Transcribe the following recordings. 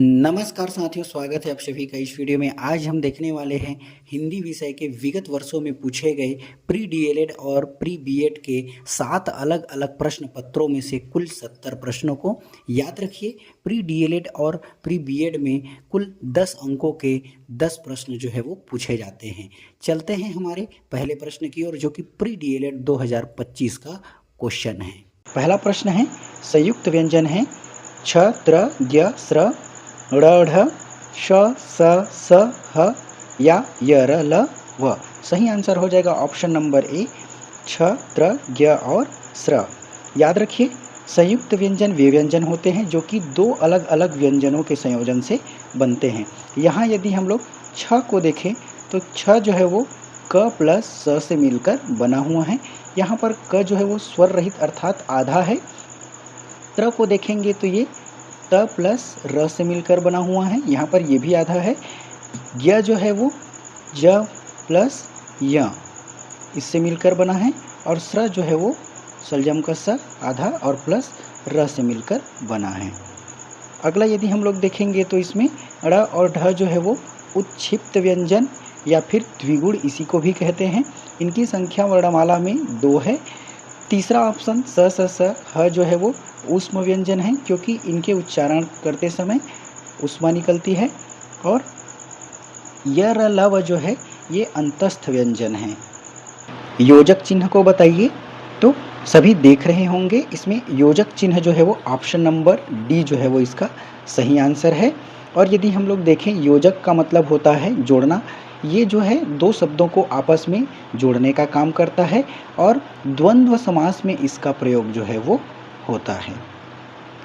नमस्कार साथियों, स्वागत है आप सभी का इस वीडियो में। आज हम देखने वाले हैं हिंदी विषय के विगत वर्षों में पूछे गए प्री डीएलएड और प्री बीएड के 7 अलग अलग प्रश्न पत्रों में से कुल 70 प्रश्नों को। याद रखिए, प्री डीएलएड और प्री बीएड में कुल 10 अंकों के 10 प्रश्न जो है वो पूछे जाते हैं। चलते हैं हमारे पहले प्रश्न की ओर, जो कि प्री डीएलएड 2025 का क्वेश्चन है। पहला प्रश्न है, संयुक्त व्यंजन है छ त्र ज्ञ स्र ढ़ श स स ह या य र ल व। सही आंसर हो जाएगा ऑप्शन नंबर ए, छ त्र ज्ञ और स्र। याद रखिए, संयुक्त व्यंजन वे व्यंजन होते हैं जो कि दो अलग अलग व्यंजनों के संयोजन से बनते हैं। यहाँ यदि हम लोग छ को देखें तो छ जो है वो क प्लस स से मिलकर बना हुआ है। यहाँ पर क जो है वो स्वर रहित अर्थात आधा है। त्र को देखेंगे तो ये त प्लस र से मिलकर बना हुआ है, यहाँ पर ये भी आधा है। य जो है वो ज प्लस य इससे मिलकर बना है, और स्र जो है वो सलजम का स आधा और प्लस र से मिलकर बना है। अगला यदि हम लोग देखेंगे तो इसमें ड़ और ढ जो है वो उत्क्षिप्त व्यंजन या फिर द्विगुण इसी को भी कहते हैं। इनकी संख्या वर्णमाला में 2 है। तीसरा ऑप्शन स स स ह जो है वो ऊष्म व्यंजन है, क्योंकि इनके उच्चारण करते समय ऊष्मा निकलती है। और य र ल व जो है ये अंतस्थ व्यंजन है। योजक चिन्ह को बताइए, तो सभी देख रहे होंगे, इसमें योजक चिन्ह जो है वो ऑप्शन नंबर डी जो है वो इसका सही आंसर है। और यदि हम लोग देखें, योजक का मतलब होता है जोड़ना। ये जो है दो शब्दों को आपस में जोड़ने का काम करता है, और द्वंद्व समास में इसका प्रयोग जो है वो होता है।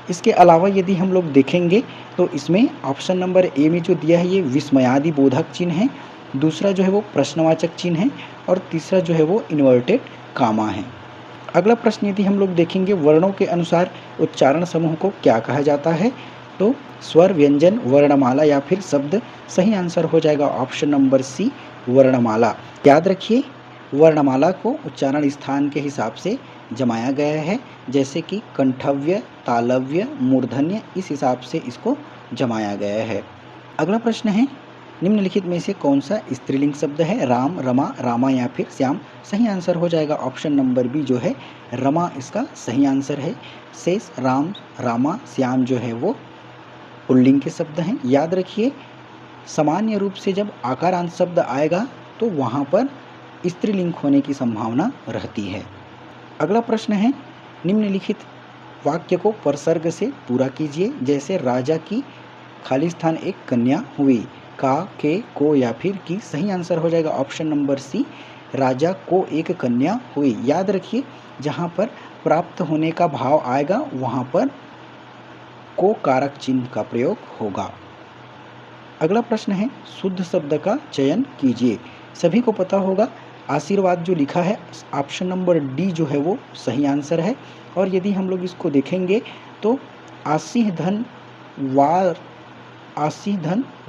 इसके अलावा यदि हम लोग देखेंगे तो इसमें ऑप्शन नंबर ए में जो दिया है ये विस्मयादि बोधक चिन्ह है, दूसरा जो है वो प्रश्नवाचक चिन्ह है, और तीसरा जो है वो इन्वर्टेड कामा है। अगला प्रश्न यदि हम लोग देखेंगे, वर्णों के अनुसार उच्चारण समूह को क्या कहा जाता है, तो स्वर, व्यंजन, वर्णमाला या फिर शब्द। सही आंसर हो जाएगा ऑप्शन नंबर सी, वर्णमाला। याद रखिए, वर्णमाला को उच्चारण स्थान के हिसाब से जमाया गया है, जैसे कि कंठव्य, तालव्य, मूर्धन्य, इस हिसाब से इसको जमाया गया है। अगला प्रश्न है, निम्नलिखित में से कौन सा स्त्रीलिंग शब्द है, राम, रमा, रामा या फिर श्याम। सही आंसर हो जाएगा ऑप्शन नंबर बी जो है रमा, इसका सही आंसर है। शेष, राम, रामा, श्याम जो है वो पुल्लिंग के शब्द हैं। याद रखिए, सामान्य रूप से जब आकारांत शब्द आएगा तो वहाँ पर स्त्रीलिंग होने की संभावना रहती है। अगला प्रश्न है, निम्नलिखित वाक्य को परसर्ग से पूरा कीजिए, जैसे राजा की खाली स्थान एक कन्या हुई। का, के, को या फिर की। सही आंसर हो जाएगा ऑप्शन नंबर सी, राजा को एक कन्या हुई। याद रखिए, जहाँ पर प्राप्त होने का भाव आएगा वहाँ पर को कारक चिन्ह का प्रयोग होगा। अगला प्रश्न है, शुद्ध शब्द का चयन कीजिए। सभी को पता होगा, आशीर्वाद जो लिखा है ऑप्शन नंबर डी जो है वो सही आंसर है। और यदि हम लोग इसको देखेंगे तो आशीह धन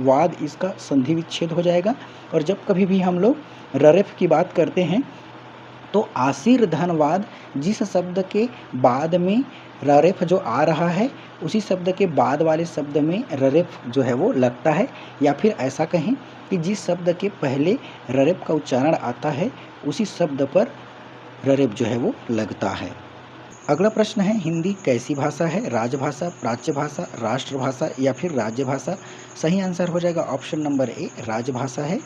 वाद इसका संधि विच्छेद हो जाएगा। और जब कभी भी हम लोग ररेफ की बात करते हैं तो आशीर धनवाद, जिस शब्द के बाद में ररेफ जो आ रहा है उसी शब्द के बाद वाले शब्द में ररेफ जो है वो लगता है, या फिर ऐसा कहें कि जिस शब्द के पहले ररेफ का उच्चारण आता है उसी शब्द पर ररेफ जो है वो लगता है। अगला प्रश्न है, हिंदी कैसी भाषा है, राजभाषा, प्राच्य भाषा, राष्ट्रभाषा या फिर राज्य भाषा। सही आंसर हो जाएगा ऑप्शन नंबर ए, राजभाषा है।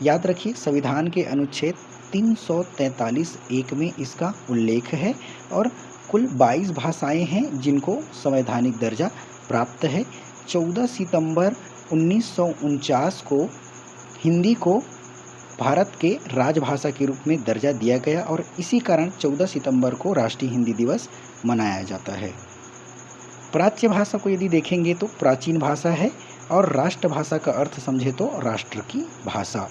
याद रखिए, संविधान के अनुच्छेद 343(1) में इसका उल्लेख है, और कुल 22 भाषाएं हैं जिनको संवैधानिक दर्जा प्राप्त है। 14 सितंबर 1949 को हिंदी को भारत के राजभाषा के रूप में दर्जा दिया गया, और इसी कारण 14 सितंबर को राष्ट्रीय हिंदी दिवस मनाया जाता है। प्राच्य भाषा को यदि देखेंगे तो प्राचीन भाषा है, और राष्ट्रभाषा का अर्थ समझे तो राष्ट्र की भाषा।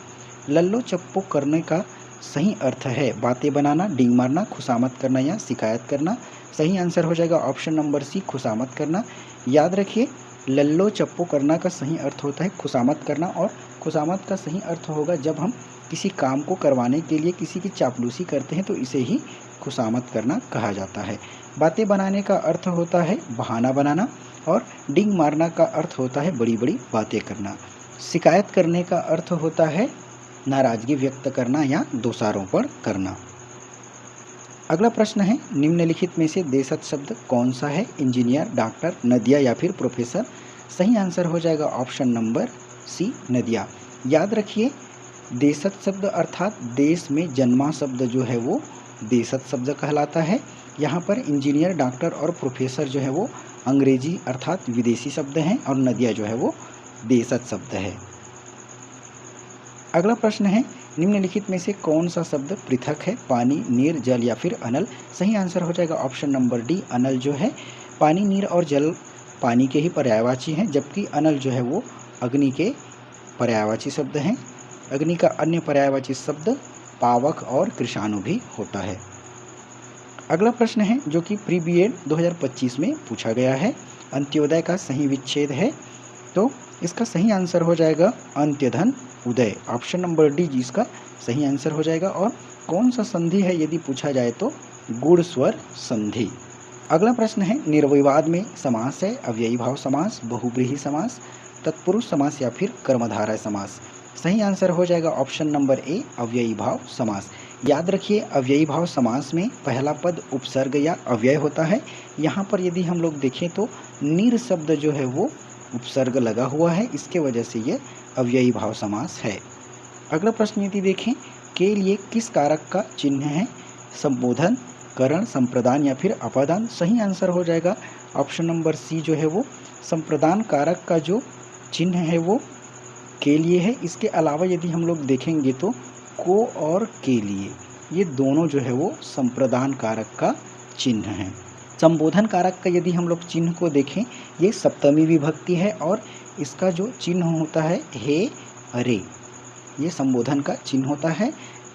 लल्लो चप्पो करने का सही अर्थ है बातें बनाना, डींग मारना, खुशामद करना या शिकायत करना। सही आंसर हो जाएगा ऑप्शन नंबर सी, खुशामद करना। याद रखिए, लल्लो चप्पो करना का सही अर्थ होता है खुशामद करना, और खुशामद का सही अर्थ होगा जब हम किसी काम को करवाने के लिए किसी की चापलूसी करते हैं तो इसे ही खुशामद करना कहा जाता है। बातें बनाने का अर्थ होता है बहाना बनाना, और डिंग मारना का अर्थ होता है बड़ी बड़ी बातें करना। शिकायत करने का अर्थ होता है नाराजगी व्यक्त करना या दोषारोपण करना। अगला प्रश्न है, निम्नलिखित में से देशज शब्द कौन सा है? इंजीनियर, डॉक्टर, नदिया या फिर प्रोफेसर। सही आंसर हो जाएगा ऑप्शन नंबर सी, नदिया। याद रखिए, देशज शब्द अर्थात देश में जन्मा शब्द जो है वो देशज शब्द कहलाता है। यहाँ पर इंजीनियर, डॉक्टर और प्रोफेसर जो है वो अंग्रेजी अर्थात विदेशी शब्द हैं और नदिया जो है वो देशज शब्द है। अगला प्रश्न है, निम्नलिखित में से कौन सा शब्द पृथक है? पानी, नीर, जल या फिर अनल। सही आंसर हो जाएगा ऑप्शन नंबर डी, अनल जो है। पानी, नीर और जल पानी के ही पर्यायवाची हैं, जबकि अनल जो है वो अग्नि के पर्यायवाची शब्द हैं। अग्नि का अन्य पर्यायवाची शब्द पावक और कृषाणु भी होता है। अगला प्रश्न है जो कि प्री बीएड 2025 में पूछा गया है, अंत्योदय का सही विच्छेद है, तो इसका सही आंसर हो जाएगा अंत्यधन उदय। ऑप्शन नंबर डी जिसका सही आंसर हो जाएगा। और कौन सा संधि है यदि पूछा जाए तो गुण स्वर संधि। अगला प्रश्न है, निर्विवाद में समास है, अव्ययी भाव समास, बहुब्रीहि समास, तत्पुरुष समास या फिर कर्मधारय समास। सही आंसर हो जाएगा ऑप्शन नंबर ए, अव्ययी भाव समास। याद रखिए, अव्ययी भाव समास में पहला पद उपसर्ग या अव्यय होता है। यहाँ पर यदि हम लोग देखें तो निर शब्द जो है वो उपसर्ग लगा हुआ है, इसके वजह से ये अव्ययी भाव समास है। अगला प्रश्न यदि देखें, के लिए किस कारक का चिन्ह है? संबोधन, करण, संप्रदान या फिर अपादान। सही आंसर हो जाएगा ऑप्शन नंबर सी जो है वो संप्रदान कारक का जो चिन्ह है वो के लिए है। इसके अलावा यदि हम लोग देखेंगे तो को और के लिए ये दोनों जो है वो संप्रदान कारक का चिन्ह है। संबोधन कारक का यदि हम लोग चिन्ह को देखें, ये सप्तमी विभक्ति है और इसका जो चिन्ह होता है हे, अरे, ये संबोधन का चिन्ह होता है।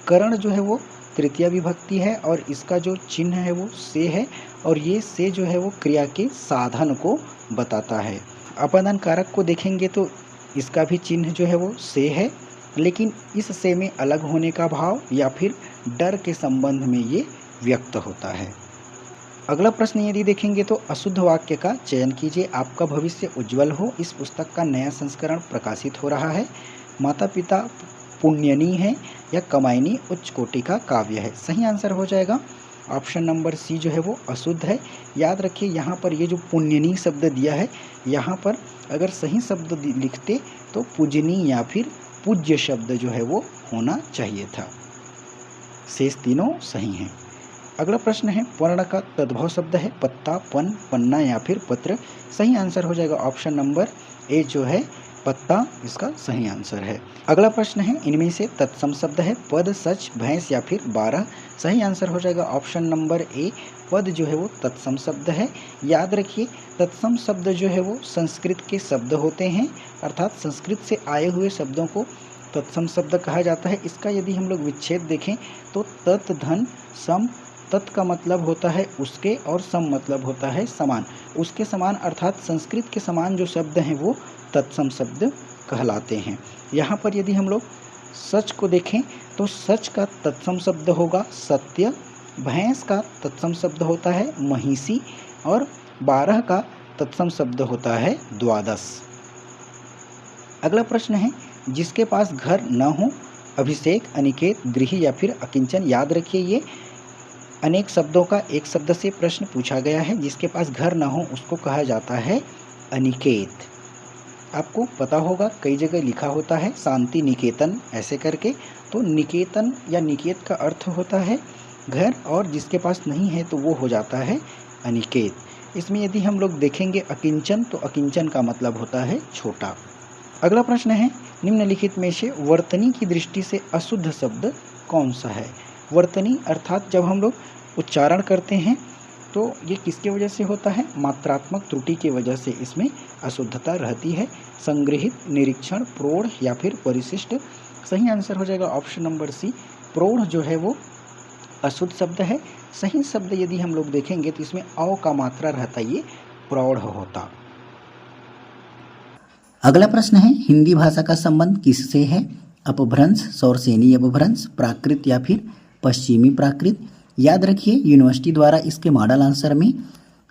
करण जो है वो तृतीया विभक्ति है और इसका जो चिन्ह है वो से है और ये से जो है वो क्रिया के साधन को बताता है। अपादान कारक को देखेंगे तो इसका भी चिन्ह जो है वो से है, लेकिन इस से में अलग होने का भाव या फिर डर के संबंध में ये व्यक्त होता है। अगला प्रश्न यदि देखेंगे तो अशुद्ध वाक्य का चयन कीजिए, आपका भविष्य उज्जवल हो। इस पुस्तक का नया संस्करण प्रकाशित हो रहा है। माता पिता पुण्यनी है या कमायनी उच्च कोटि का काव्य है। सही आंसर हो जाएगा ऑप्शन नंबर सी जो है वो अशुद्ध है। याद रखिए, यहाँ पर ये जो पुण्यनी शब्द दिया है, यहाँ पर अगर सही शब्द लिखते तो पूजनी या फिर पूज्य शब्द जो है वो होना चाहिए था। शेष तीनों सही हैं। अगला प्रश्न है, पर्ण का तद्भव शब्द है पत्ता, पन, पन्ना या फिर पत्र। सही आंसर हो जाएगा ऑप्शन नंबर ए जो है पत्ता, इसका सही आंसर है। अगला प्रश्न है, इनमें से तत्सम शब्द है पद, सच, भैंस या फिर 12। सही आंसर हो जाएगा ऑप्शन नंबर ए, पद जो है वो तत्सम शब्द है। याद रखिए, तत्सम शब्द जो है वो संस्कृत के शब्द होते हैं, अर्थात संस्कृत से आए हुए शब्दों को तत्सम शब्द कहा जाता है। इसका यदि हम लोग विच्छेद देखें तो तत्, धन, सम। तत् का मतलब होता है उसके और सम मतलब होता है समान। उसके समान अर्थात संस्कृत के समान जो शब्द हैं वो तत्सम शब्द कहलाते हैं। यहाँ पर यदि हम लोग सच को देखें तो सच का तत्सम शब्द होगा सत्य, भैंस का तत्सम शब्द होता है महिषी और 12 का तत्सम शब्द होता है द्वादश। अगला प्रश्न है, जिसके पास घर न हो, अभिषेक, अनिकेत, गृह या फिर अकिंचन। याद रखिए, ये अनेक शब्दों का एक शब्द से प्रश्न पूछा गया है। जिसके पास घर न हो उसको कहा जाता है अनिकेत। आपको पता होगा कई जगह लिखा होता है शांति निकेतन ऐसे करके, तो निकेतन या निकेत का अर्थ होता है घर और जिसके पास नहीं है तो वो हो जाता है अनिकेत। इसमें यदि हम लोग देखेंगे अकिंचन, तो अकिंचन का मतलब होता है छोटा। अगला प्रश्न है, निम्नलिखित में से वर्तनी की दृष्टि से अशुद्ध शब्द कौन सा है? वर्तनी अर्थात जब हम लोग उच्चारण करते हैं तो ये किसके वजह से होता है? मात्रात्मक त्रुटि की वजह से इसमें अशुद्धता रहती है। संग्रहित, निरीक्षण, प्रौढ़ या फिर परिशिष्ट। सही आंसर हो जाएगा ऑप्शन नंबर सी, प्रौढ़ जो है वो अशुद्ध शब्द है। सही शब्द यदि हम लोग देखेंगे तो इसमें औ का मात्रा रहता, ये प्रौढ़ होता। अगला प्रश्न है, हिंदी भाषा का संबंध किससे है? अपभ्रंश, सौरसेनी अपभ्रंश, प्राकृत या फिर पश्चिमी प्राकृत। याद रखिए, यूनिवर्सिटी द्वारा इसके मॉडल आंसर में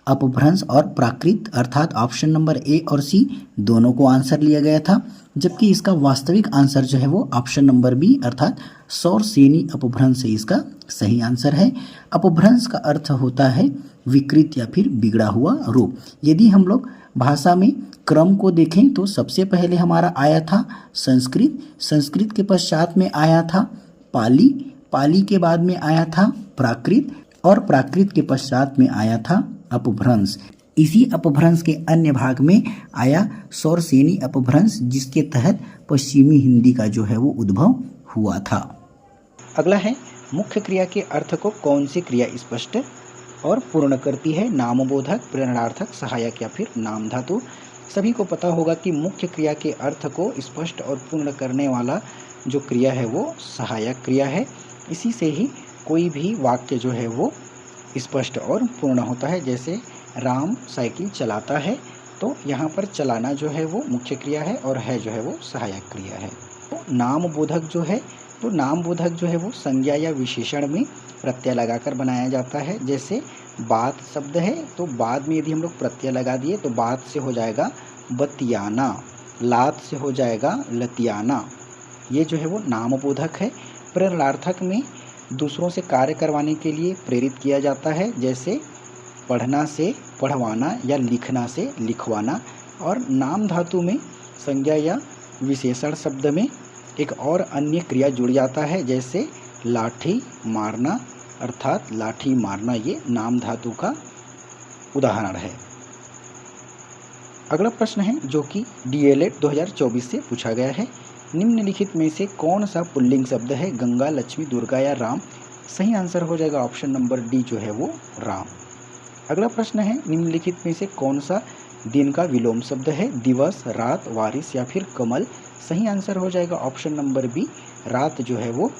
अपभ्रंश और प्राकृत अर्थात ऑप्शन नंबर ए और सी दोनों को आंसर लिया गया था, जबकि इसका वास्तविक आंसर जो है वो ऑप्शन नंबर बी अर्थात सौरसेनी अपभ्रंश से इसका सही आंसर है। अपभ्रंश का अर्थ होता है विकृत या फिर बिगड़ा हुआ रूप। यदि हम लोग भाषा में क्रम को देखें तो सबसे पहले हमारा आया था संस्कृत, संस्कृत के पश्चात में आया था पाली, पाली के बाद में आया था प्राकृत और प्राकृत के पश्चात में आया था अपभ्रंश। इसी अपभ्रंश के अन्य भाग में आया सौरसेनी अपभ्रंश, जिसके तहत पश्चिमी हिंदी का जो है वो उद्भव हुआ था। अगला है मुख्य क्रिया के अर्थ को कौन सी क्रिया स्पष्ट और पूर्ण करती है? नामबोधक, प्रेरणार्थक, सहायक या फिर नाम धातु। सभी को पता होगा कि मुख्य क्रिया के अर्थ को स्पष्ट और पूर्ण करने वाला जो क्रिया है वो सहायक क्रिया है। इसी से ही कोई भी वाक्य जो है वो स्पष्ट और पूर्ण होता है। जैसे राम साइकिल चलाता है, तो यहाँ पर चलाना जो है वो मुख्य क्रिया है और है जो है वो सहायक क्रिया है। तो नाम बोधक जो है, तो नाम बोधक जो है वो संज्ञा या विशेषण में प्रत्यय लगाकर बनाया जाता है। जैसे बात शब्द है, तो बाद में यदि हम लोग प्रत्यय लगा दिए तो बात से हो जाएगा बतियाना, लात से हो जाएगा लतियाना। ये जो है वो नाम बोधक है। प्रेरणार्थक में दूसरों से कार्य करवाने के लिए प्रेरित किया जाता है। जैसे पढ़ना से पढ़वाना या लिखना से लिखवाना। और नाम धातु में संज्ञा या विशेषण शब्द में एक और अन्य क्रिया जुड़ जाता है, जैसे लाठी मारना, अर्थात लाठी मारना, ये नाम धातु का उदाहरण है। अगला प्रश्न है जो कि डीएलएड 2024 से पूछा गया है। निम्नलिखित में से कौन सा पुल्लिंग शब्द है? गंगा, लक्ष्मी, दुर्गा या राम? सही आंसर हो जाएगा ऑप्शन नंबर डी जो है वो राम। अगला प्रश्न है निम्नलिखित में से कौन सा दिन का विलोम शब्द है? दिवस, रात, वारिस या फिर कमल? सही आंसर हो जाएगा ऑप्शन नंबर बी, रात जो है वो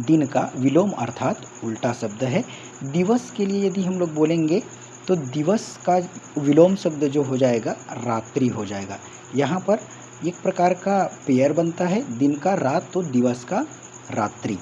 दिन का विलोम अर्थात उल्टा शब्द है। दिवस के लिए यदि हम लोग बोलेंगे तो दिवस का विलोम शब्द जो हो जाएगा रात्रि हो जाएगा। यहाँ पर एक प्रकार का पेयर बनता है, दिन का रात तो दिवस का रात्रि।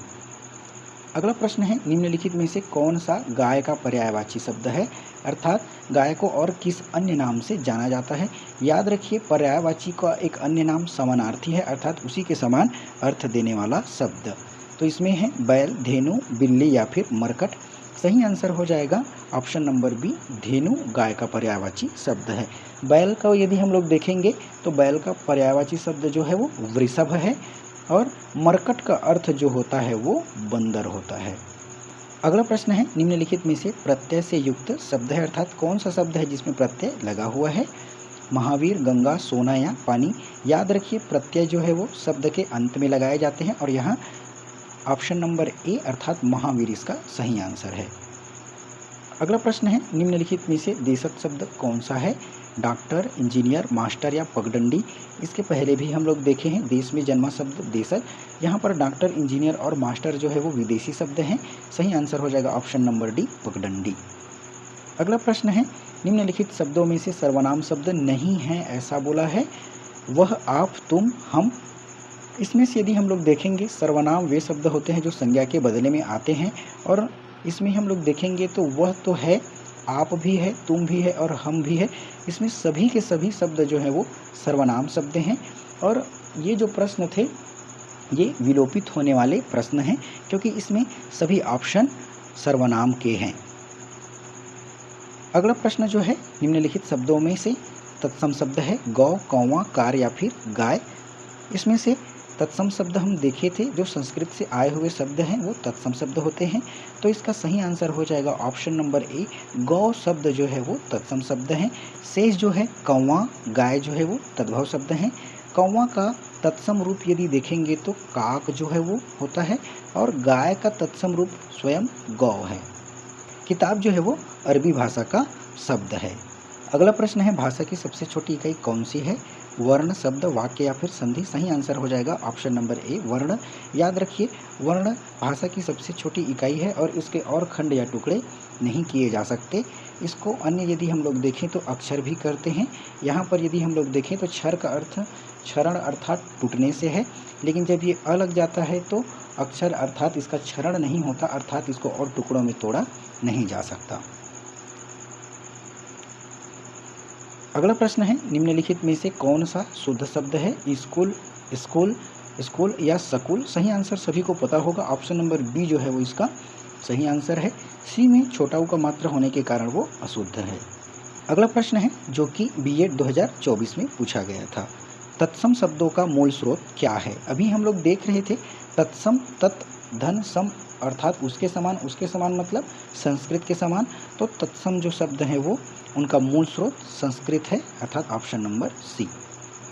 अगला प्रश्न है निम्नलिखित में से कौन सा गाय का पर्यायवाची शब्द है? अर्थात गाय को और किस अन्य नाम से जाना जाता है? याद रखिए पर्यायवाची का एक अन्य नाम समानार्थी है, अर्थात उसी के समान अर्थ देने वाला शब्द। तो इसमें है बैल, धेनु, बिल्ली या फिर मरकट। सही आंसर हो जाएगा ऑप्शन नंबर बी, धेनु गाय का पर्यायवाची शब्द है। बैल का यदि हम लोग देखेंगे तो बैल का पर्यायवाची शब्द जो है वो वृषभ है और मरकट का अर्थ जो होता है वो बंदर होता है। अगला प्रश्न है निम्नलिखित में से प्रत्यय से युक्त शब्द है, अर्थात कौन सा शब्द है जिसमें प्रत्यय लगा हुआ है? महावीर, गंगा, सोना या पानी? याद रखिए प्रत्यय जो है वो शब्द के अंत में लगाए जाते हैं और यहाँ ऑप्शन नंबर ए अर्थात महावीर इसका सही आंसर है। अगला प्रश्न है निम्नलिखित में से देशज शब्द कौन सा है? डॉक्टर, इंजीनियर, मास्टर या पगडंडी? इसके पहले भी हम लोग देखे हैं देश में जन्मा शब्द देशज। यहाँ पर डॉक्टर, इंजीनियर और मास्टर जो है वो विदेशी शब्द हैं। सही आंसर हो जाएगा ऑप्शन नंबर डी, पगडंडी। अगला प्रश्न है निम्नलिखित शब्दों में से सर्वनाम शब्द नहीं है ऐसा बोला है? वह, आप, तुम, हम। इसमें से यदि हम लोग देखेंगे सर्वनाम वे शब्द होते हैं जो संज्ञा के बदले में आते हैं और इसमें हम लोग देखेंगे तो वह तो है, आप भी है, तुम भी है और हम भी है। इसमें सभी के सभी शब्द जो है वो सर्वनाम शब्द हैं और ये जो प्रश्न थे ये विलोपित होने वाले प्रश्न हैं क्योंकि इसमें सभी ऑप्शन सर्वनाम के हैं। अगला प्रश्न जो है निम्नलिखित शब्दों में से तत्सम शब्द है गौ, कौवा, कार या फिर गाय? इसमें से तत्सम शब्द हम देखे थे जो संस्कृत से आए हुए शब्द हैं वो तत्सम शब्द होते हैं। तो इसका सही आंसर हो जाएगा ऑप्शन नंबर ए, गौ शब्द जो है वो तत्सम शब्द हैं। शेष जो है कौवा, गाय जो है वो तद्भव शब्द हैं। कौवा का तत्सम रूप यदि देखेंगे तो काक जो है वो होता है और गाय का तत्सम रूप स्वयं गौ है। किताब जो है वो अरबी भाषा का शब्द है। अगला प्रश्न है भाषा की सबसे छोटी इकाई कौन सी है? वर्ण, शब्द, वाक्य या फिर संधि? सही आंसर हो जाएगा ऑप्शन नंबर ए, वर्ण। याद रखिए वर्ण भाषा की सबसे छोटी इकाई है और इसके और खंड या टुकड़े नहीं किए जा सकते। इसको अन्य यदि हम लोग देखें तो अक्षर भी करते हैं। यहाँ पर यदि हम लोग देखें तो क्षर का अर्थ क्षरण अर्थात टूटने से है, लेकिन जब ये अ लग जाता है तो अक्षर अर्थात इसका क्षरण नहीं होता, अर्थात इसको और टुकड़ों में तोड़ा नहीं जा सकता। अगला प्रश्न है, निम्नलिखित में से कौन सा शुद्ध शब्द है? स्कूल, स्कूल, स्कूल या स्कूल? सही आंसर सभी को पता होगा, ऑप्शन नंबर बी जो है वो इसका सही आंसर है। सी में छोटा ऊ का मात्रा होने के कारण वो अशुद्ध है। अगला प्रश्न है जो कि बीएड 2024 में पूछा गया था। तत्सम शब्दों का मूल स्रोत क्या है? अभी हम लोग देख रहे थे तत्सम, तत्, धन, सम अर्थात उसके समान मतलब संस्कृत के समान। तो तत्सम जो शब्द हैं वो उनका मूल स्रोत संस्कृत है, अर्थात ऑप्शन नंबर सी।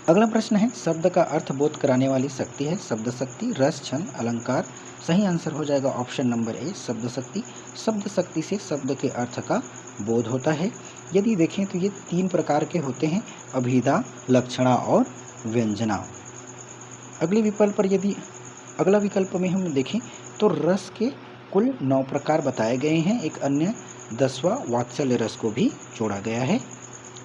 अगला प्रश्न है, शब्द का अर्थ बोध कराने वाली शक्ति है? शब्द शक्ति, रस, छंद, अलंकार? सही आंसर हो जाएगा ऑप्शन नंबर ए, शब्द शक्ति। शब्द शक्ति से शब्द के अर्थ का बोध होता है। यदि देखें तो ये 3 प्रकार के होते हैं, अभिधा, लक्षणा और व्यंजना। अगला विकल्प में हम देखें तो रस के कुल 9 प्रकार बताए गए हैं, एक अन्य 10वां वात्सल्य रस को भी जोड़ा गया है।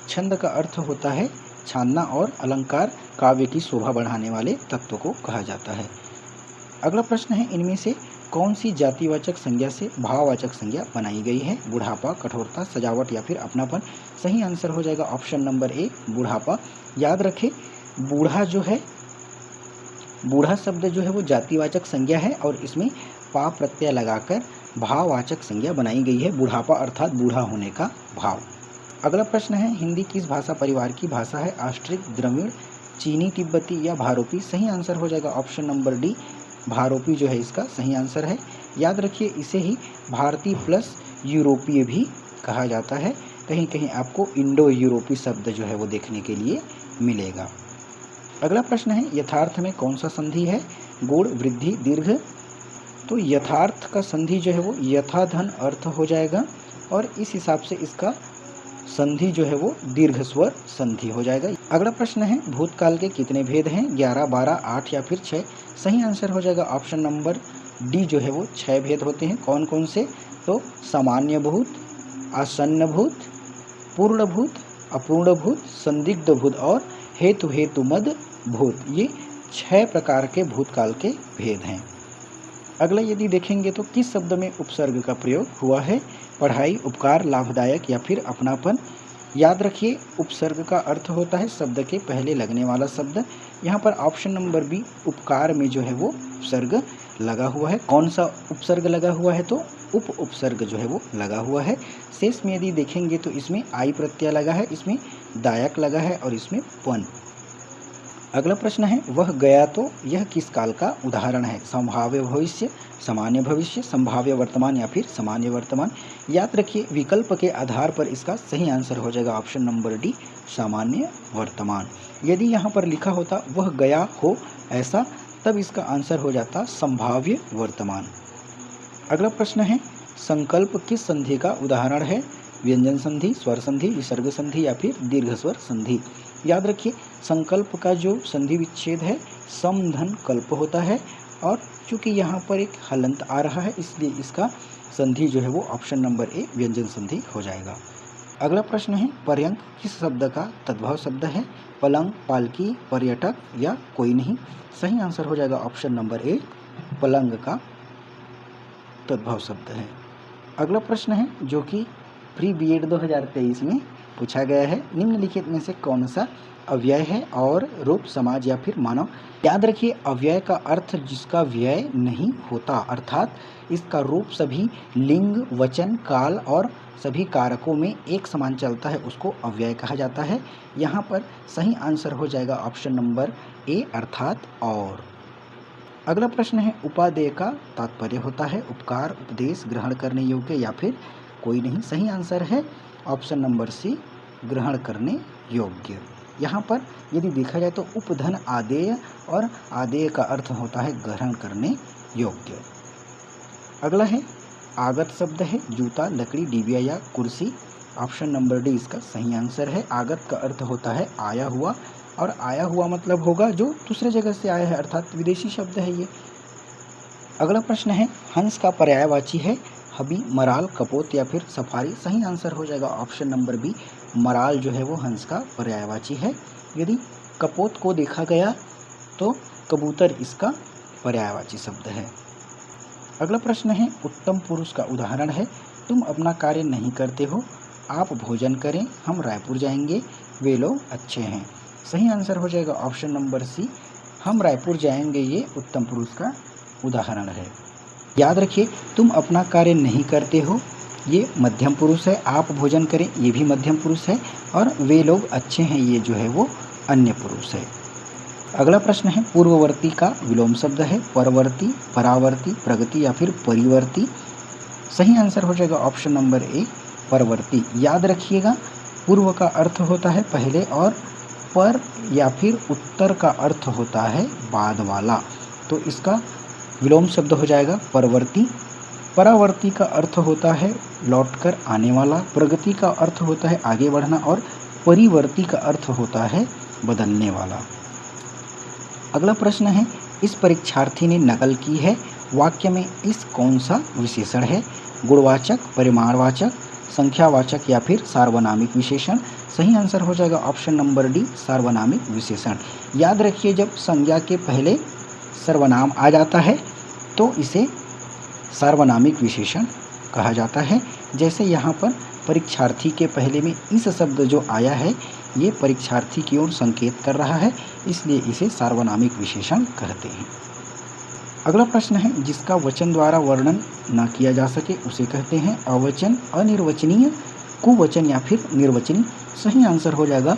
छंद का अर्थ होता है छानना और अलंकार काव्य की शोभा बढ़ाने वाले तत्व को कहा जाता है। अगला प्रश्न है, इनमें से कौन सी जातिवाचक संज्ञा से भाववाचक संज्ञा बनाई गई है? बुढ़ापा, कठोरता, सजावट या फिर अपनापन? सही आंसर हो जाएगा ऑप्शन नंबर ए, बुढ़ापा। याद रखें बूढ़ा शब्द जो है वो जातिवाचक संज्ञा है और इसमें पा प्रत्यय लगाकर भाववाचक संज्ञा बनाई गई है, बुढ़ापा अर्थात बूढ़ा होने का भाव। अगला प्रश्न है, हिंदी किस भाषा परिवार की भाषा है? ऑस्ट्रिक, द्रविड़, चीनी, तिब्बती या भारोपी? सही आंसर हो जाएगा ऑप्शन नंबर डी, भारोपी जो है इसका सही आंसर है। याद रखिए इसे ही भारतीय प्लस यूरोपीय भी कहा जाता है। कहीं कहीं आपको इंडो यूरोपी शब्द जो है वो देखने के लिए मिलेगा। अगला प्रश्न है, यथार्थ में कौन सा संधि है? गुण, वृद्धि, दीर्घ? तो यथार्थ का संधि जो है वो यथाधन अर्थ हो जाएगा और इस हिसाब से इसका संधि जो है वो दीर्घ स्वर संधि हो जाएगा। अगला प्रश्न है, भूतकाल के कितने भेद हैं? 11, 12, 8 या फिर 6? सही आंसर हो जाएगा ऑप्शन नंबर डी जो है वो 6 भेद होते हैं। कौन कौन से? तो सामान्य भूत, आसन्न भूत, पूर्ण भूत, अपूर्ण भूत, संदिग्ध भूत और हेतुमद भूत। ये 6 प्रकार के भूतकाल के भेद हैं। अगला यदि देखेंगे तो किस शब्द में उपसर्ग का प्रयोग हुआ है? पढ़ाई, उपकार, लाभदायक या फिर अपनापन? याद रखिए उपसर्ग का अर्थ होता है शब्द के पहले लगने वाला शब्द। यहाँ पर ऑप्शन नंबर बी उपकार में जो है वो उपसर्ग लगा हुआ है। कौन सा उपसर्ग लगा हुआ है? तो उपसर्ग जो है वो लगा हुआ है। शेष में यदि देखेंगे तो इसमें आई प्रत्यय लगा है, इसमें दायक लगा है और इसमें पन। अगला प्रश्न है, वह गया तो यह किस काल का उदाहरण है? संभाव्य भविष्य, सामान्य भविष्य, संभाव्य वर्तमान या फिर सामान्य वर्तमान? याद रखिए विकल्प के आधार पर इसका सही आंसर हो जाएगा ऑप्शन नंबर डी, सामान्य वर्तमान। यदि यहाँ पर लिखा होता वह गया हो ऐसा, तब इसका आंसर हो जाता संभाव्य वर्तमान। अगला प्रश्न है, संकल्प किस संधि का उदाहरण है? व्यंजन संधि, स्वर संधि, विसर्ग संधि या फिर दीर्घ स्वर संधि? याद रखिए संकल्प का जो संधि विच्छेद है समधन कल्प होता है और चूंकि यहाँ पर एक हलंत आ रहा है इसलिए इसका संधि जो है वो ऑप्शन नंबर ए व्यंजन संधि हो जाएगा। अगला प्रश्न है, पर्यंक किस शब्द का तद्भव शब्द है? पलंग, पालकी, पर्यटक या कोई नहीं? सही आंसर हो जाएगा ऑप्शन नंबर ए, पलंग का तद्भव शब्द है। अगला प्रश्न है जो कि प्री बीएड 2023 में पूछा गया है, निम्नलिखित में से कौन सा अव्यय है और रूप, समाज या फिर मानव? याद रखिए अव्यय का अर्थ जिसका व्यय नहीं होता, अर्थात इसका रूप सभी लिंग, वचन, काल और सभी कारकों में एक समान चलता है, उसको अव्यय कहा जाता है। यहाँ पर सही आंसर हो जाएगा ऑप्शन नंबर ए अर्थात और। अगला प्रश्न है, उपादेय का तात्पर्य होता है उपकार, उपदेश, ग्रहण करने योग्य या फिर कोई नहीं? सही आंसर है ऑप्शन नंबर सी, ग्रहण करने योग्य। यहाँ पर यदि देखा जाए तो उपधन आदेय और आदेय का अर्थ होता है ग्रहण करने योग्य। अगला है, आगत शब्द है जूता, लकड़ी, डिबिया या कुर्सी? ऑप्शन नंबर डी इसका सही आंसर है। आगत का अर्थ होता है आया हुआ और आया हुआ मतलब होगा जो दूसरे जगह से आया है, अर्थात विदेशी शब्द है ये। अगला प्रश्न है, हंस का पर्यायवाची है हबी, मराल, कपोत या फिर सफारी? सही आंसर हो जाएगा ऑप्शन नंबर बी, मराल जो है वो हंस का पर्यायवाची है। यदि कपोत को देखा गया तो कबूतर इसका पर्यायवाची शब्द है। अगला प्रश्न है, उत्तम पुरुष का उदाहरण है तुम अपना कार्य नहीं करते हो, आप भोजन करें, हम रायपुर जाएंगे, वे लोग अच्छे हैं। सही आंसर हो जाएगा ऑप्शन नंबर सी, हम रायपुर जाएंगे, ये उत्तम पुरुष का उदाहरण है। याद रखिए, तुम अपना कार्य नहीं करते हो, ये मध्यम पुरुष है। आप भोजन करें, ये भी मध्यम पुरुष है। और वे लोग अच्छे हैं, ये जो है वो अन्य पुरुष है। अगला प्रश्न है, पूर्ववर्ती का विलोम शब्द है परवर्ती, परावर्ती, प्रगति या फिर परिवर्ती। सही आंसर हो जाएगा ऑप्शन नंबर ए, परवर्ती। याद रखिएगा, पूर्व का अर्थ होता है पहले और पर या फिर उत्तर का अर्थ होता है बाद वाला, तो इसका विलोम शब्द हो जाएगा परवर्ती। परावर्ती का अर्थ होता है लौटकर आने वाला, प्रगति का अर्थ होता है आगे बढ़ना और परिवर्ती का अर्थ होता है बदलने वाला। अगला प्रश्न है, इस परीक्षार्थी ने नकल की है, वाक्य में इस कौन सा विशेषण है? गुणवाचक, परिमाणवाचक, संख्यावाचक या फिर सार्वनामिक विशेषण। सही आंसर हो जाएगा ऑप्शन नंबर डी, सार्वनामिक विशेषण। याद रखिए, जब संज्ञा के पहले सर्वनाम आ जाता है तो इसे सार्वनामिक विशेषण कहा जाता है। जैसे यहाँ पर परीक्षार्थी के पहले में इस शब्द जो आया है, ये परीक्षार्थी की ओर संकेत कर रहा है, इसलिए इसे सार्वनामिक विशेषण कहते हैं। अगला प्रश्न है, जिसका वचन द्वारा वर्णन न किया जा सके उसे कहते हैं अवचन, अनिर्वचनीय, कुवचन या फिर निर्वचनीय। सही आंसर हो जाएगा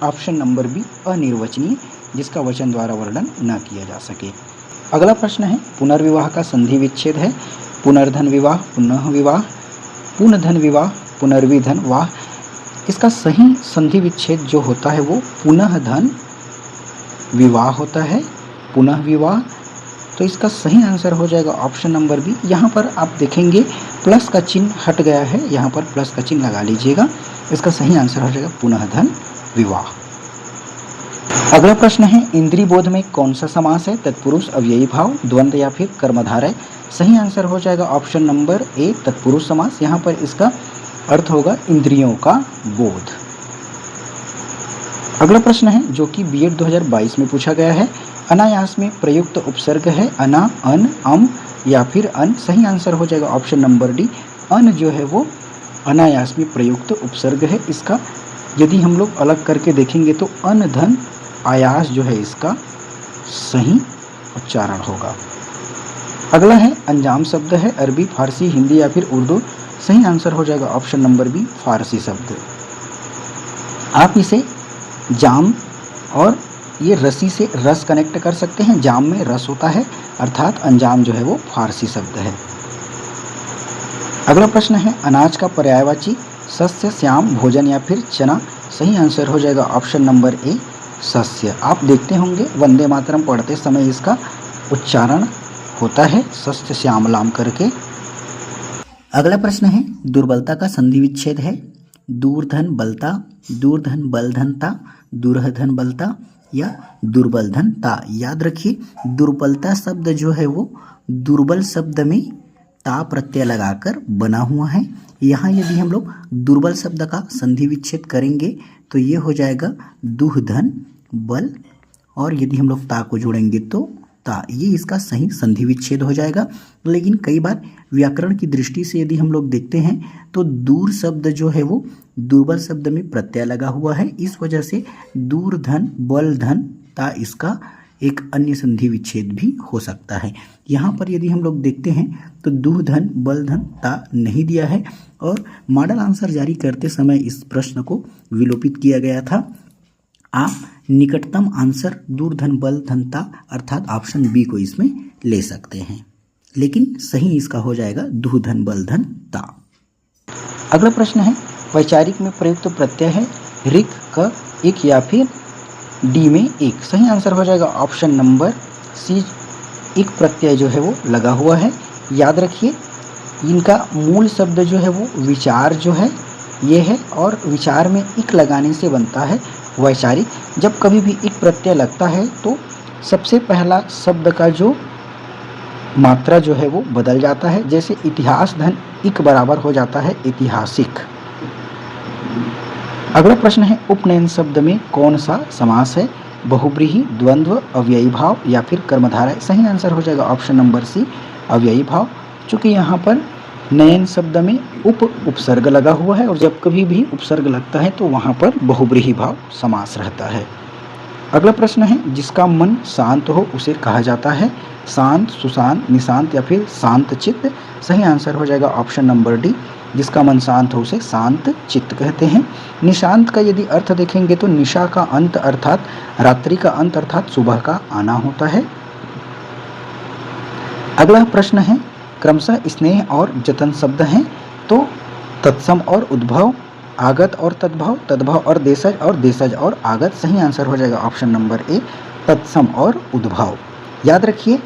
ऑप्शन नंबर बी, अनिर्वचनीय, जिसका वचन द्वारा वर्णन न किया जा सके। अगला प्रश्न है, पुनर्विवाह का संधि विच्छेद है पुनर्धन विवाह, पुनः विवाह, पुनधन विवाह, पुनर्विधन वाह। इसका सही संधि विच्छेद जो होता है वो पुनः धन विवाह होता है, पुनः विवाह। तो इसका सही आंसर हो जाएगा ऑप्शन नंबर बी। यहाँ पर आप देखेंगे प्लस का चिन्ह हट गया है, यहाँ पर प्लस का चिन्ह लगा लीजिएगा। इसका सही आंसर हो जाएगा पुनः धन विवाह। अगला प्रश्न है, इंद्रिय बोध में कौन सा समास है? तत्पुरुष, अव्ययी भाव, द्वंद्व या फिर कर्मधारय। सही आंसर हो जाएगा ऑप्शन नंबर ए, तत्पुरुष समास। यहाँ पर इसका अर्थ होगा इंद्रियों का बोध। अगला प्रश्न है, जो कि बीएड 2022 में पूछा गया है, अनायास में प्रयुक्त उपसर्ग है अना, अन, अम या फिर अन। सही आंसर हो जाएगा ऑप्शन नंबर डी, अन जो है वो अनायास में प्रयुक्त उपसर्ग है। इसका यदि हम लोग अलग करके देखेंगे तो अन धन आयास जो है इसका सही उच्चारण होगा। अगला है, अंजाम शब्द है अरबी, फारसी, हिंदी या फिर उर्दू। सही आंसर हो जाएगा ऑप्शन नंबर बी, फारसी शब्द। आप इसे जाम और ये रसी से रस कनेक्ट कर सकते हैं। जाम में रस होता है, अर्थात अंजाम जो है वो फारसी शब्द है। अगला प्रश्न है, अनाज का पर्यायवाची शस्य, श्याम, भोजन या फिर चना। सही आंसर हो जाएगा ऑप्शन नंबर ए, शस्य। आप देखते होंगे वंदे मातरम पढ़ते समय इसका उच्चारण होता है शस्य श्यामलाम करके। अगला प्रश्न है, दुर्बलता का संधि विच्छेद है दूरधन बलता, दूरधन बलधनता, दुर्धन बलता या दुर्बल धनता। याद रखिए, दुर्बलता शब्द जो है वो दुर्बल शब्द में ता प्रत्यय लगाकर बना हुआ है। यहाँ यदि हम लोग दुर्बल शब्द का संधि विच्छेद करेंगे तो ये हो जाएगा दुहधन बल, और यदि हम लोग ता को जोड़ेंगे तो ता, ये इसका सही संधि विच्छेद हो जाएगा। लेकिन कई बार व्याकरण की दृष्टि से यदि हम लोग देखते हैं तो दूर शब्द जो है वो दुर्बल शब्द में प्रत्यय लगा हुआ है, इस वजह से दूरधन बलधन ता इसका एक अन्य संधि विच्छेद भी हो सकता है। यहाँ पर यदि हम लोग देखते हैं तो दुहधन बलधन ता नहीं दिया है और मॉडल आंसर जारी करते समय इस प्रश्न को विलोपित किया गया था। आप निकटतम आंसर दूरधन बलधन ता अर्थात ऑप्शन बी को इसमें ले सकते हैं, लेकिन सही इसका हो जाएगा दुहधन बलधन ता। अगला प्रश्न है, वैचारिक में प्रयुक्त प्रत्यय है ऋक, क, इक या फिर डी में एक। सही आंसर हो जाएगा ऑप्शन नंबर सी, इक प्रत्यय जो है वो लगा हुआ है। याद रखिए, इनका मूल शब्द जो है वो विचार जो है ये है, और विचार में इक लगाने से बनता है वैचारिक। जब कभी भी इक प्रत्यय लगता है तो सबसे पहला शब्द का जो मात्रा जो है वो बदल जाता है। जैसे इतिहास धन इक बराबर हो जाता है ऐतिहासिक। अगला प्रश्न है, उपनयन शब्द में कौन सा समास है? बहुब्रीहि, द्वंद्व, अव्ययी भाव या फिर कर्मधारय। सही आंसर हो जाएगा ऑप्शन नंबर सी, अव्ययी भाव। चूँकि यहाँ पर नयन शब्द में उपसर्ग लगा हुआ है और जब कभी भी उपसर्ग लगता है तो वहाँ पर बहुब्रीहि भाव समास रहता है। अगला प्रश्न है, जिसका मन शांत हो उसे कहा जाता है शांत, सुशांत, निशांत या फिर शांत चित्त। सही आंसर हो जाएगा ऑप्शन नंबर डी, जिसका मन शांत हो उसे शांत चित्त कहते हैं। निशांत का यदि अर्थ देखेंगे तो निशा का अंत अर्थात रात्रि का अंत अर्थात सुबह का आना होता है। अगला प्रश्न है, क्रमशः स्नेह और जतन शब्द हैं तो तत्सम और उद्भव, आगत और तद्भव, तद्भव और देशज और आगत। सही आंसर हो जाएगा ऑप्शन नंबर ए, तत्सम और उद्भव। याद रखिए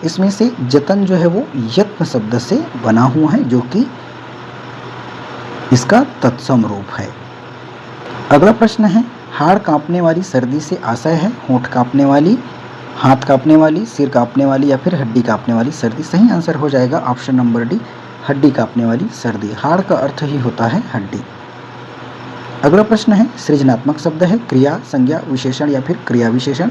इसमें से जतन जो है वो यत्न शब्द से बना हुआ है जो कि इसका तत्सम रूप है। अगला प्रश्न है, हाड़ कांपने वाली सर्दी से आशय है होंठ कांपने वाली, हाथ कांपने वाली, सिर कांपने वाली या फिर हड्डी कांपने वाली सर्दी। सही आंसर हो जाएगा ऑप्शन नंबर डी, हड्डी कांपने वाली सर्दी। हाड़ का अर्थ ही होता है हड्डी। अगला प्रश्न है, सृजनात्मक शब्द है क्रिया, संज्ञा, विशेषण या फिर क्रिया विशेषण।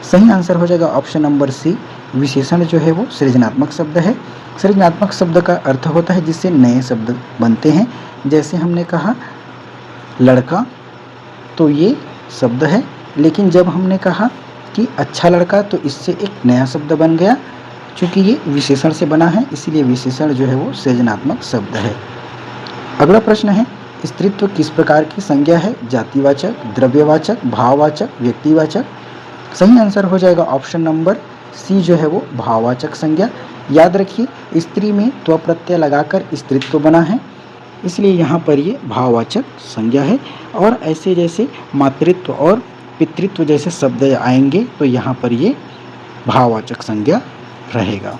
सही आंसर हो जाएगा ऑप्शन नंबर सी, विशेषण जो है वो सृजनात्मक शब्द है। सृजनात्मक शब्द का अर्थ होता है जिससे नए शब्द बनते हैं। जैसे हमने कहा लड़का तो ये शब्द है, लेकिन जब हमने कहा कि अच्छा लड़का तो इससे एक नया शब्द बन गया। चूँकि ये विशेषण से बना है इसीलिए विशेषण जो है वो सृजनात्मक शब्द है। अगला प्रश्न है, स्त्रीत्व किस प्रकार की संज्ञा है? जातिवाचक, द्रव्यवाचक, भाववाचक, व्यक्तिवाचक। सही आंसर हो जाएगा ऑप्शन नंबर सी जो है वो भाववाचक संज्ञा। याद रखिए स्त्री में त्व प्रत्यय लगाकर स्त्रीत्व बना है इसलिए यहाँ पर ये भाववाचक संज्ञा है। और ऐसे जैसे मातृत्व और पितृत्व जैसे शब्द आएंगे तो यहाँ पर ये भाववाचक संज्ञा रहेगा।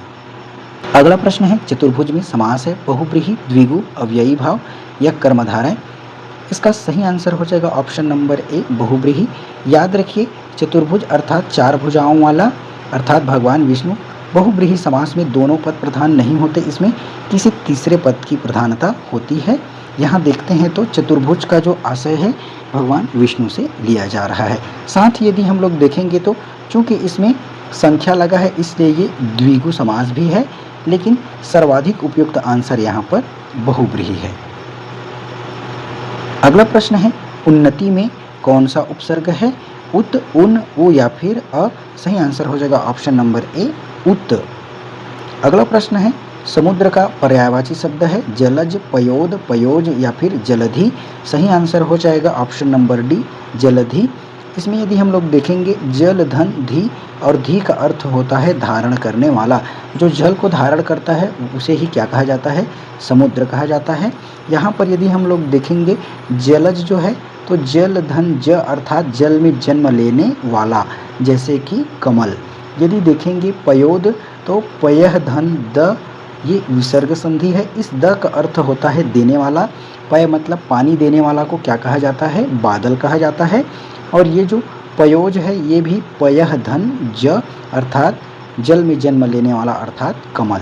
अगला प्रश्न है, चतुर्भुज में समास है बहुब्रीहि, द्विगु, अव्ययी भाव या कर्मधारय। इसका सही आंसर हो जाएगा ऑप्शन नंबर ए, बहुब्रीहि। याद रखिए चतुर्भुज अर्थात चार भुजाओं वाला अर्थात भगवान विष्णु। बहुब्रीहि समास में दोनों पद प्रधान नहीं होते, इसमें किसी तीसरे पद की प्रधानता होती है। यहाँ देखते हैं तो चतुर्भुज का जो आशय है भगवान विष्णु से लिया जा रहा है। साथ ही यदि हम लोग देखेंगे तो चूँकि इसमें संख्या लगा है इसलिए ये द्विगु समास भी है, लेकिन सर्वाधिक उपयुक्त आंसर यहाँ पर बहुब्रीहि है। अगला प्रश्न है, उन्नति में कौन सा उपसर्ग है? उत, उन, उ या फिर अ। सही आंसर हो जाएगा ऑप्शन नंबर ए, उत। अगला प्रश्न है, समुद्र का पर्यायवाची शब्द है जलज, पयोद, पयोज या फिर जलधि। सही आंसर हो जाएगा ऑप्शन नंबर डी, जलधि। इसमें यदि हम लोग देखेंगे जल, धन, धी और धी का अर्थ होता है धारण करने वाला। जो जल को धारण करता है उसे ही क्या कहा जाता है? समुद्र कहा जाता है। यहाँ पर यदि हम लोग देखेंगे जलज जो है तो जल, धन, ज अर्थात जल में जन्म लेने वाला जैसे कि कमल। यदि देखेंगे पयोद तो पयः, धन, द ये विसर्ग संधि है। इस द का अर्थ होता है देने वाला। पय मतलब पानी देने वाला को क्या कहा जाता है? बादल कहा जाता है। और ये जो पयोज है ये भी पयः, धन, ज अर्थात जल में जन्म लेने वाला अर्थात कमल।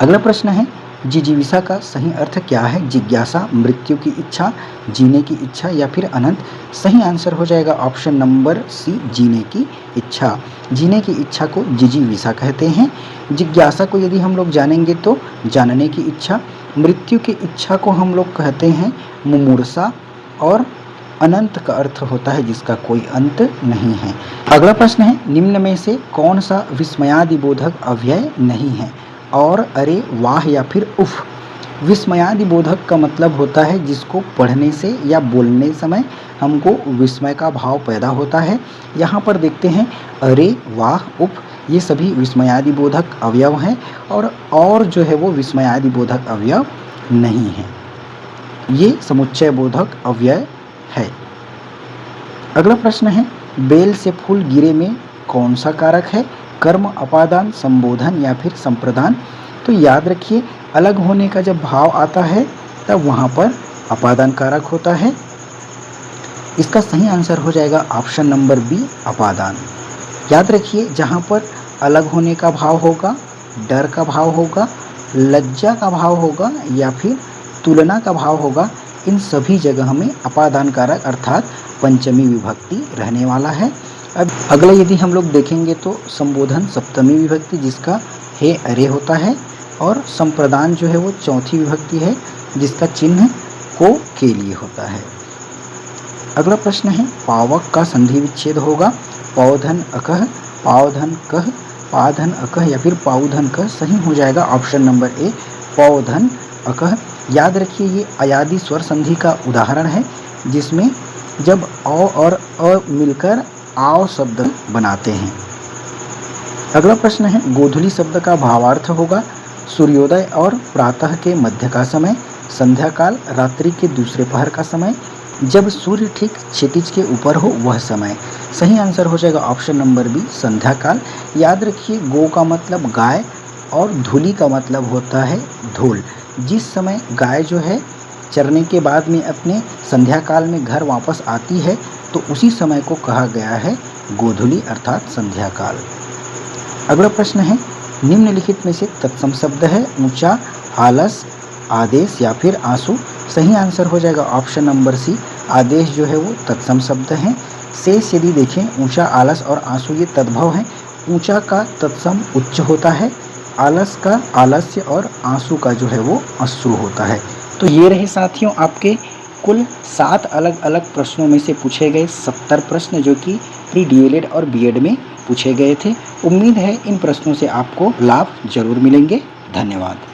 अगला प्रश्न है, जिजीविषा का सही अर्थ क्या है? जिज्ञासा, मृत्यु की इच्छा, जीने की इच्छा या फिर अनंत। सही आंसर हो जाएगा ऑप्शन नंबर सी, जीने की इच्छा। जीने की इच्छा को जिजीविषा कहते हैं। जिज्ञासा को यदि हम लोग जानेंगे तो जानने की इच्छा। मृत्यु की इच्छा को हम लोग कहते हैं मुमूर्षा। और अनंत का अर्थ होता है जिसका कोई अंत नहीं है। अगला प्रश्न है, निम्न में से कौन सा विस्मयादिबोधक अव्यय नहीं है? और, अरे, वाह या फिर उफ। विस्मयादिबोधक का मतलब होता है जिसको पढ़ने से या बोलने समय हमको विस्मय का भाव पैदा होता है। यहाँ पर देखते हैं अरे, वाह, उफ ये सभी विस्मयादिबोधक अवयव हैं और जो है वो विस्मयादिबोधक अवयव नहीं है। ये समुच्चय बोधक अव्यय है। अगला प्रश्न है, बेल से फूल गिरे में कौन सा कारक है? कर्म, अपादान, संबोधन या फिर संप्रदान। तो याद रखिए अलग होने का जब भाव आता है तब वहाँ पर अपादान कारक होता है। इसका सही आंसर हो जाएगा ऑप्शन नंबर बी, अपादान। याद रखिए जहाँ पर अलग होने का भाव होगा, डर का भाव होगा, लज्जा का भाव होगा या फिर तुलना का भाव होगा, इन सभी जगह में अपादान कारक अर्थात पंचमी विभक्ति रहने वाला है। अब अगला यदि हम लोग देखेंगे तो संबोधन सप्तमी विभक्ति जिसका हे, अरे होता है। और संप्रदान जो है वो चौथी विभक्ति है जिसका चिन्ह को के लिए होता है। अगला प्रश्न है पावक का संधि विच्छेद होगा पौधन अकह, पावधन कह, पाधन अकह या फिर पाउधन कह। सही हो जाएगा ऑप्शन नंबर ए पौधन अकह। याद रखिए ये अयादि स्वर संधि का उदाहरण है जिसमें जब औ और अ मिलकर आओ शब्द बनाते हैं। अगला प्रश्न है गोधूली शब्द का भावार्थ होगा सूर्योदय और प्रातः के मध्य का समय, संध्या काल रात्रि के दूसरे पहर का समय, जब सूर्य ठीक क्षितिज के ऊपर हो वह समय। सही आंसर हो जाएगा ऑप्शन नंबर बी संध्या काल। याद रखिए गो का मतलब गाय और धूली का मतलब होता है धूल। जिस समय गाय जो है चरने के बाद में अपने संध्या काल में घर वापस आती है तो उसी समय को कहा गया है गोधूली अर्थात संध्या काल। अगला प्रश्न है निम्नलिखित में से तत्सम शब्द है ऊंचा, आलस, आदेश या फिर आंसू। सही आंसर हो जाएगा ऑप्शन नंबर सी आदेश जो है वो तत्सम शब्द हैं। शेष यदि देखें ऊंचा, आलस और आंसू ये तद्भव हैं। ऊंचा का तत्सम उच्च होता है, आलस का आलस्य और आंसू का जो है वो अश्रु होता है। तो ये रहे साथियों आपके कुल 7 अलग अलग प्रश्नों में से पूछे गए 70 प्रश्न जो कि प्री डीएलएड और बीएड में पूछे गए थे। उम्मीद है इन प्रश्नों से आपको लाभ जरूर मिलेंगे। धन्यवाद।